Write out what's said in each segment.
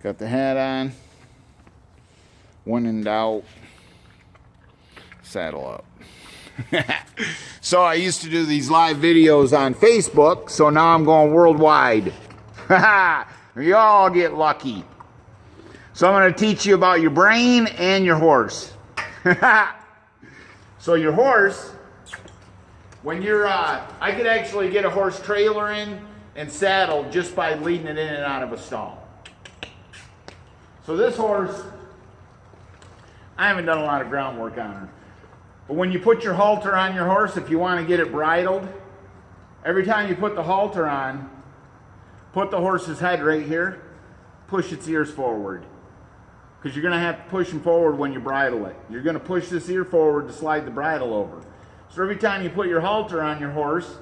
Got the hat on. When in doubt, saddle up. So I used to do these live videos on Facebook, so now I'm going worldwide. You all get lucky. So I'm going to teach you about your brain and your horse. So your horse, when you're, I could actually get a horse trailer in and saddle just by leading it in and out of a stall. So this horse, I haven't done a lot of groundwork on her. But when you put your halter on your horse, if you want to get it bridled, every time you put the halter on, put the horse's head right here, push its ears forward. Because you're going to have to push them forward when you bridle it. You're going to push this ear forward to slide the bridle over. So every time you put your halter on your horse,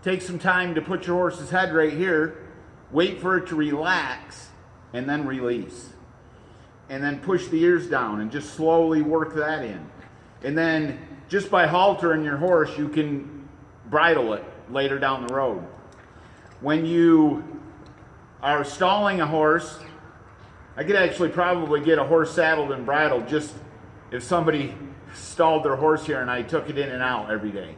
take some time to put your horse's head right here, wait for it to relax, and then release. And then push the ears down and just slowly work that in. And then just by haltering your horse, you can bridle it later down the road. When you are stalling a horse, I could actually probably get a horse saddled and bridled just if somebody stalled their horse here and I took it in and out every day.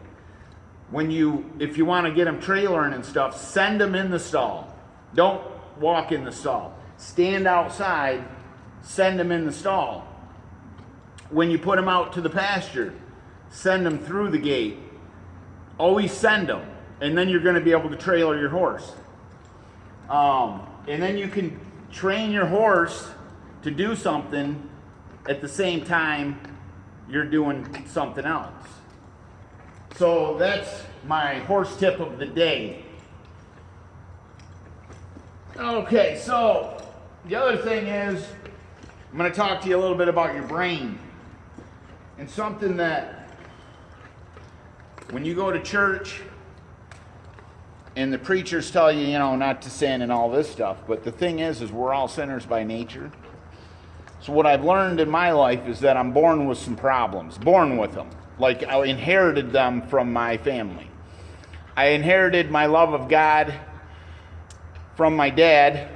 If you want to get them trailering and stuff, send them in the stall. Don't walk in the stall. Stand outside, send them in the stall. When you put them out to the pasture, send them through the gate. Always send them, and then you're going to be able to trailer your horse. And then you can train your horse to do something at the same time you're doing something else. So that's my horse tip of the day. Okay, so the other thing is, I'm going to talk to you a little bit about your brain. And something that, when you go to church and the preachers tell you, not to sin and all this stuff, but the thing is we're all sinners by nature. So what I've learned in my life is that I'm born with some problems, born with them. Like I inherited them from my family. I inherited my love of God from my dad,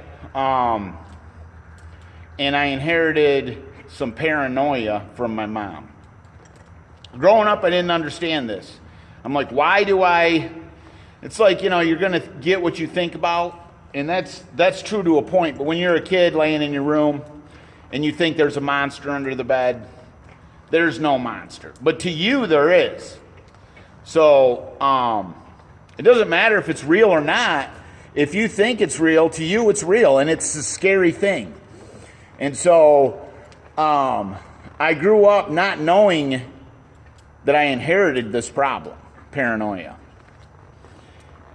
and I inherited some paranoia from my mom. Growing up, I didn't understand this. I'm like, why do I... It's like, you're going to get what you think about, and that's true to a point. But when you're a kid laying in your room and you think there's a monster under the bed, there's no monster. But to you, there is. So it doesn't matter if it's real or not. If you think it's real, to you it's real, and it's a scary thing. And so I grew up not knowing that I inherited this problem, paranoia.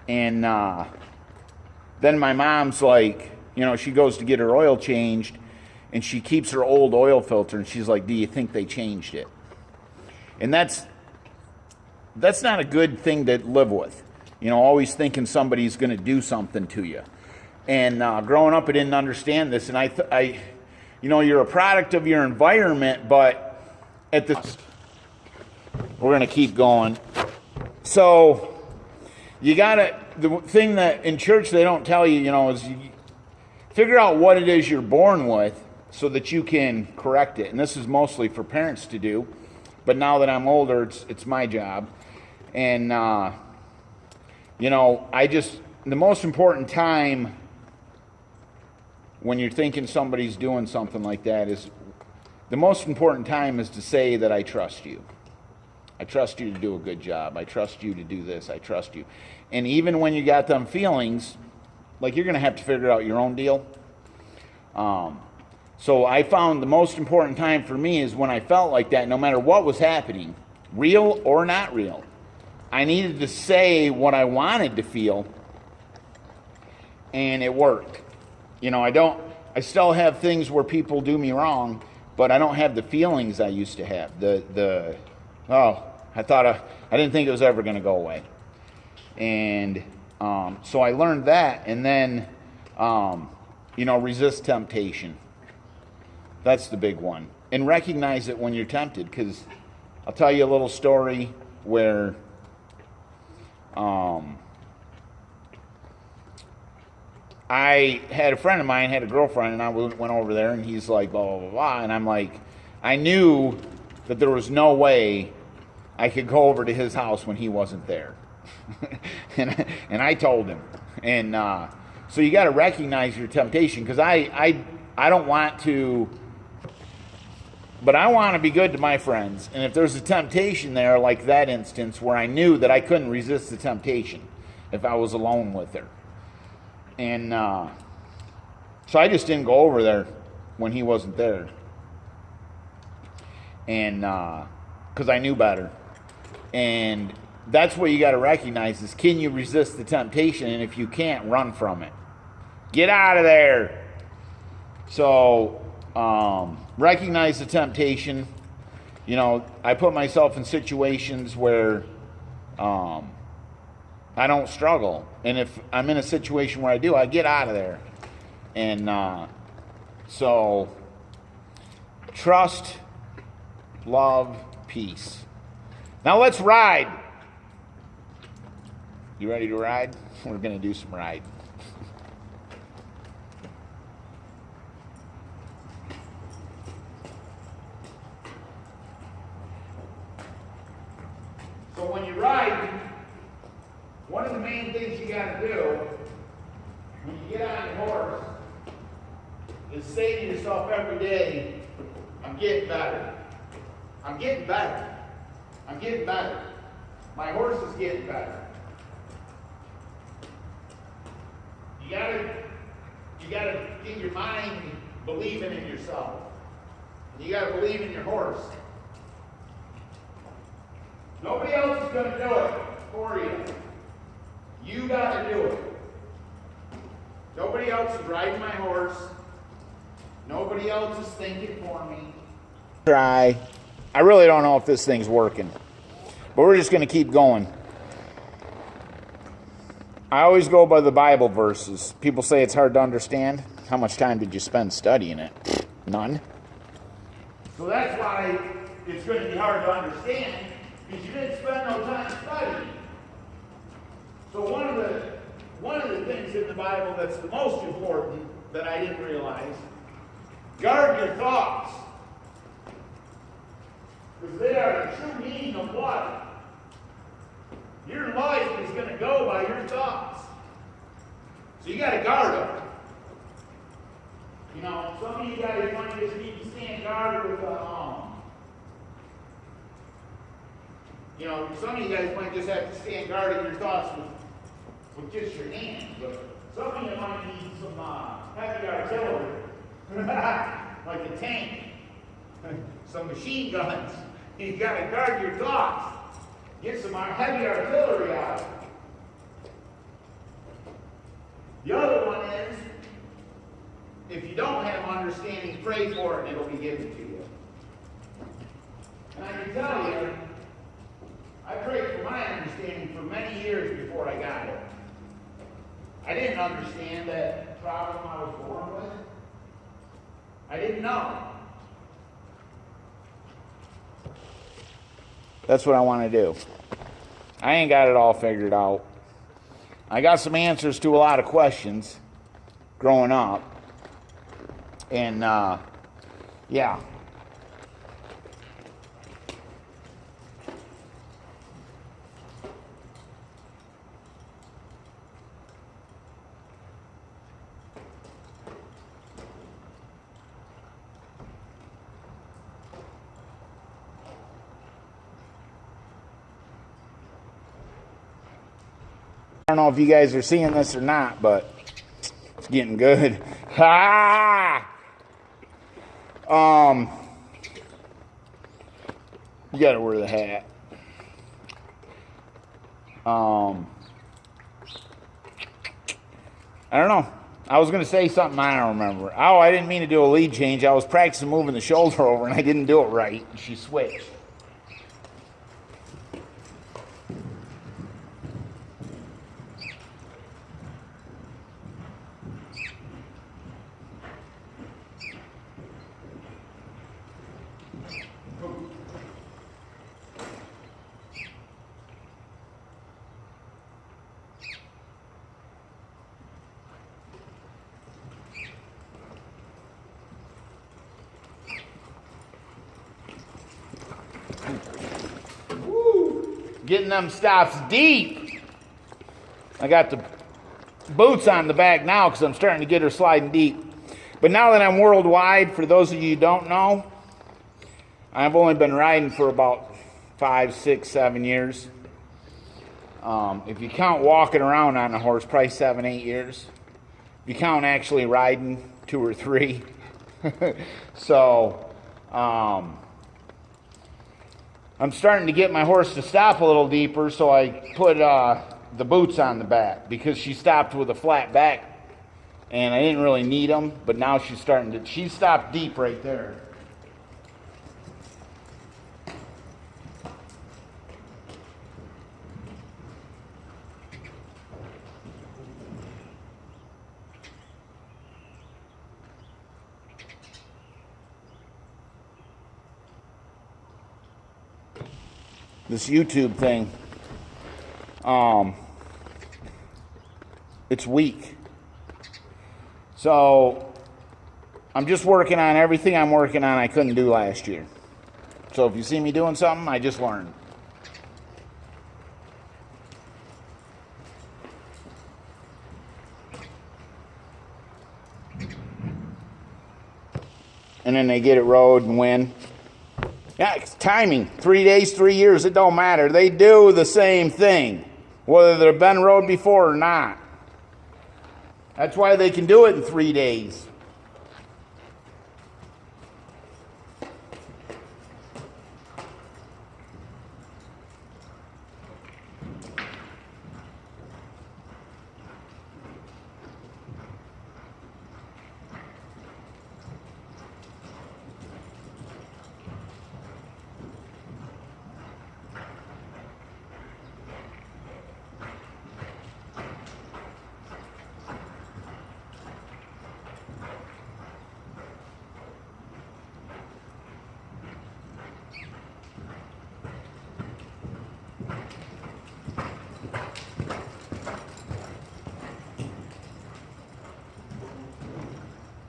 And then my mom's like, she goes to get her oil changed, and she keeps her old oil filter, and she's like, do you think they changed it? And that's not a good thing to live with. Always thinking somebody's going to do something to you. And growing up, I didn't understand this, and you're a product of your environment, but we're going to keep going. So the thing that in church they don't tell you, is you figure out what it is you're born with so that you can correct it. And this is mostly for parents to do, but now that I'm older, it's my job. And, the most important time when you're thinking somebody's doing something like that is, the most important time is to say that I trust you. I trust you to do a good job. I trust you to do this. I trust you. And even when you got them feelings, like you're going to have to figure out your own deal. So I found the most important time for me is when I felt like that, no matter what was happening, real or not real. I needed to say what I wanted to feel, and it worked. I still have things where people do me wrong, but I don't have the feelings I used to have. I didn't think it was ever going to go away. And so I learned that, and then, resist temptation. That's the big one. And recognize it when you're tempted, because I'll tell you a little story where I had a friend of mine had a girlfriend, and I went over there, and he's like, blah, blah, blah, blah. And I'm like, I knew that there was no way I could go over to his house when he wasn't there. and I told him. And so you got to recognize your temptation, because I don't want to, but I want to be good to my friends. And if there's a temptation there, like that instance where I knew that I couldn't resist the temptation if I was alone with her. And so I just didn't go over there when he wasn't there. And because I knew better. And that's what you got to recognize is, can you resist the temptation? And if you can't, run from it. Get out of there. So recognize the temptation. You know, I put myself in situations where I don't struggle. And if I'm in a situation where I do, I get out of there. And so trust, love, peace. Now let's ride. You ready to ride? We're going to do some riding. So when you ride, one of the main things you got to do when you get on your horse is say to yourself every day, I'm getting better. I'm getting better. I'm getting better. My horse is getting better. You gotta get your mind believing in yourself. You gotta believe in your horse. Nobody else is gonna do it for you. You gotta do it. Nobody else is riding my horse. Nobody else is thinking for me. Try. I really don't know if this thing's working, but we're just going to keep going. I always go by the Bible verses. People say it's hard to understand. How much time did you spend studying it? None. So that's why it's going to be hard to understand, because you didn't spend no time studying. So one of the things in the Bible that's the most important that I didn't realize, guard your thoughts. Because they are the true meaning of life. Your life is going to go by your thoughts. So you got to guard them. You know, some of you guys might just need to stand guard with you know, some of you guys might just have to stand guard in your thoughts with just your hands. But some of you might need some heavy artillery. Like a tank. Some machine guns. You got to guard your thoughts. Get some heavy artillery out. The other one is, if you don't have understanding, pray for it and it'll be given to you. And I can tell you, I prayed for my understanding for many years before I got it. I didn't understand that problem I was born with. I didn't know. That's what I want to do. I ain't got it all figured out. I got some answers to a lot of questions growing up. And, yeah. I don't know if you guys are seeing this or not, but it's getting good. You gotta wear the hat. I don't know. I was gonna say something I don't remember. Oh, I didn't mean to do a lead change. I was practicing moving the shoulder over and I didn't do it right. She switched. getting them stops deep. I got the boots on the back now because I'm starting to get her sliding deep. But now that I'm worldwide, for those of you who don't know, I've only been riding for about 5, 6, 7 years. If you count walking around on a horse, probably 7, 8 years. If you count actually riding, 2 or 3. So, I'm starting to get my horse to stop a little deeper, so I put the boots on the back because she stopped with a flat back, and I didn't really need them, but now she's starting to, she stopped deep right there. This YouTube thing, it's weak. So I'm just working on everything I'm working on I couldn't do last year. So if you see me doing something, I just learned. And then they get it rode and win. Yeah, it's timing. 3 days, 3 years, it don't matter. They do the same thing, whether they've been rode before or not. That's why they can do it in 3 days.